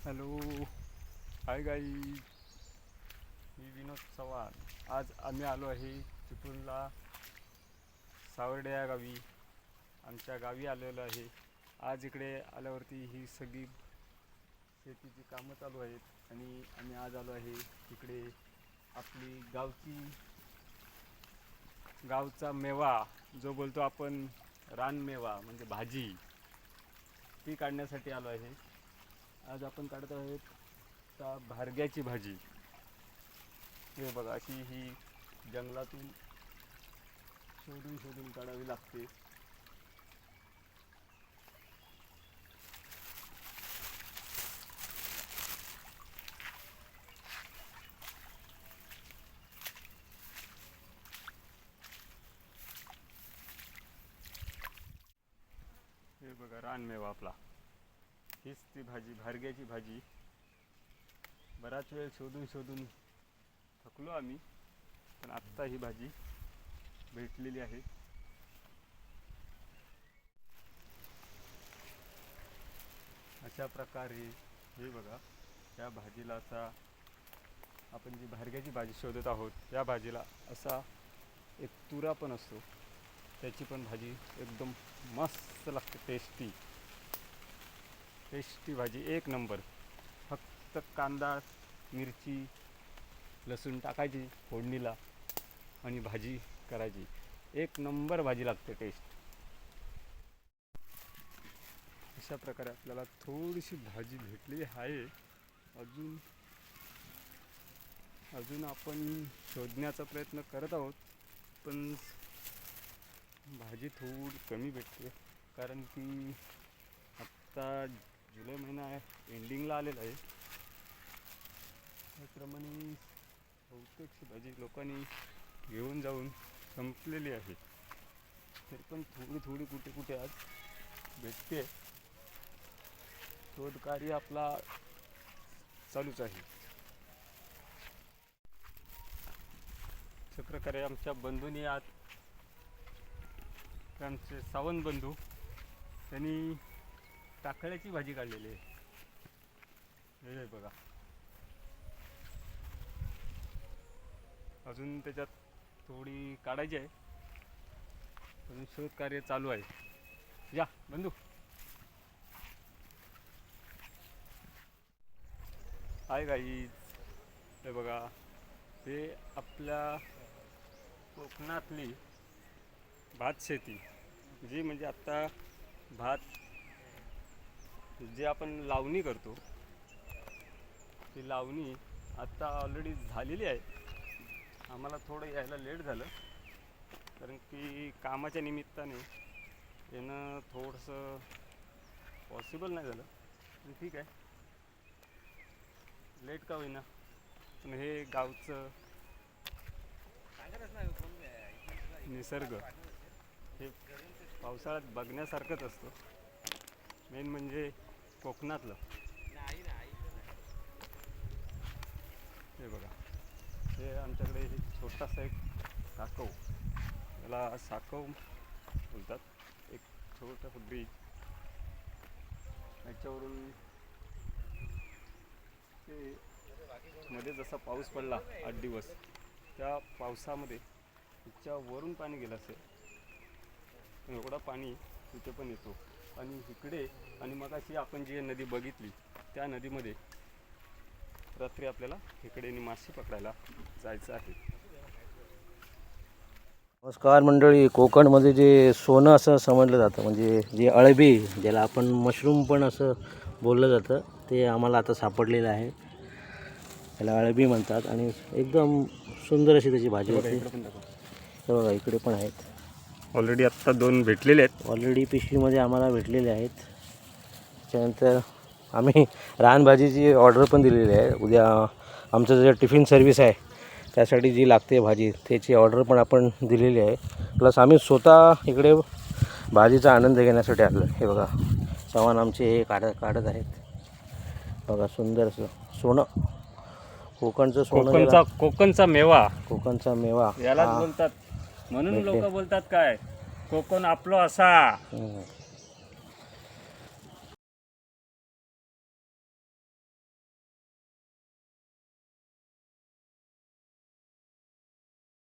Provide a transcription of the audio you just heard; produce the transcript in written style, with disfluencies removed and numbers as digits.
Hello, हाय गाई. मी विनोद चव्हाण. आज आम्ही आलो आहे चिपळूणला सावर्डे या गावी. आमच्या गावी आलेलो आहे. आज इकडे आल्यावरती ही सगळी शेतीची कामं चालू आहेत आणि आम्ही आज आलो आहे इकडे आपली गावचा मेवा जो बोलतो आपण रानमेवा म्हणजे भाजी ती काढण्यासाठी आलो आहे. आज आपण काढत आहोत भारग्याची भाजी. हे बघा, अशी ही जंगलातून शोधून शोधून काढावी लागते. हे बघा रानमेवा आपला. हीच ती भाजी, भारग्याची भाजी. बराच वेळ शोधून शोधून थकलो आम्ही, पण आत्ता ही भाजी भेटलेली आहे. अशा प्रकारे हे बघा, या भाजीला असा आपण जी भारग्याची भाजी शोधत आहोत या भाजीला असा एक तुरा पण असतो. त्याची पण भाजी एकदम मस्त लागते. टेस्टी भाजी, एक नंबर. फक्त कांदा, मिरची, लसूण टाकायची फोडणीला आणि भाजी करायची. एक नंबर भाजी लागते, टेस्ट. अशा प्रकारे आपल्याला थोडीशी भाजी भेटली आहे. अजून आपण शोधण्याचा प्रयत्न करत आहोत, पण भाजी थोडी कमी भेटते, कारण की आत्ता जुलै महिना एंडिंगला आलेला आहे. त्याप्रमाणे बहुतेकशी भाजी लोकांनी घेऊन जाऊन संपलेली आहे. तरी पण थोडी कुठे कुठे आज भेटते. शोधकार्य आपला चालूच आहे. अशा प्रकारे आमच्या बंधूंनी आज, आमचे सावंत बंधू, त्यांनी टाकळ्याची भाजी काढलेली आहे. हे बघा, अजून त्याच्यात थोडी काढायची आहे, अजून शोधकार्य चालू आहे. या बंधू. Hi guys. हे बघा, हे आपल्या कोकणातली भात शेती, जी म्हणजे आत्ता भात जे आपण लावणी करतो, ती लावणी आत्ता ऑलरेडी झालेली आहे. आम्हाला थोडं यायला लेट झालं, कारण की कामाच्या निमित्ताने येणं थोडंसं पॉसिबल नाही झालं. पण ठीक आहे, लेट का होईना, पण हे गावचं निसर्ग हे पावसाळ्यात बघण्यासारखंच असतं. मेन म्हणजे कोकणातलं. हे बघा, हे आमच्याकडे छोटासा एक साकव, याला साकव बोलतात. एक छोटंसं ब्रिज, याच्यावरून ते मध्ये जसा पाऊस पडला 8 दिवस, त्या पावसामध्ये त्याच्यावरून पाणी गेलं असेल. एवढा पाणी तिथे पण येतो. आणि इकडे, आणि मग अशी आपण जी नदी बघितली, त्या नदीमध्ये रात्री आपल्याला इकडे मासे पकडायला जायचं आहे. नमस्कार मंडळी. कोकणमध्ये जे सोनं असं समजलं जातं, म्हणजे जे अळबी, ज्याला आपण मशरूम पण असं बोललं जातं, ते आम्हाला आता सापडलेलं आहे. त्याला अळबी म्हणतात आणि एकदम सुंदर अशी त्याची भाजी होती. तर बघा, इकडे पण आहेत. ऑलरेडी आत्ता 2 भेटलेले आहेत. ऑलरेडी पिशवीमध्ये आम्हाला भेटलेले आहेत. त्याच्यानंतर आम्ही रानभाजीची ऑर्डर पण दिलेली आहे. उद्या आमचं जे टिफिन सर्व्हिस आहे त्यासाठी जी लागते भाजी, त्याची ऑर्डर पण आपण दिलेली आहे. प्लस आम्ही स्वतः इकडे भाजीचा आनंद घेण्यासाठी आलो. हे बघा, चव्हाण आमचे हे काढत आहेत. बघा, सुंदर असं सोनं, कोकणचं सोनं, कोकणचा मेवा, कोकणचा मेवा यालाच बोलतात. म्हणून लोक बोलतात काय, कोकण आपलं असा.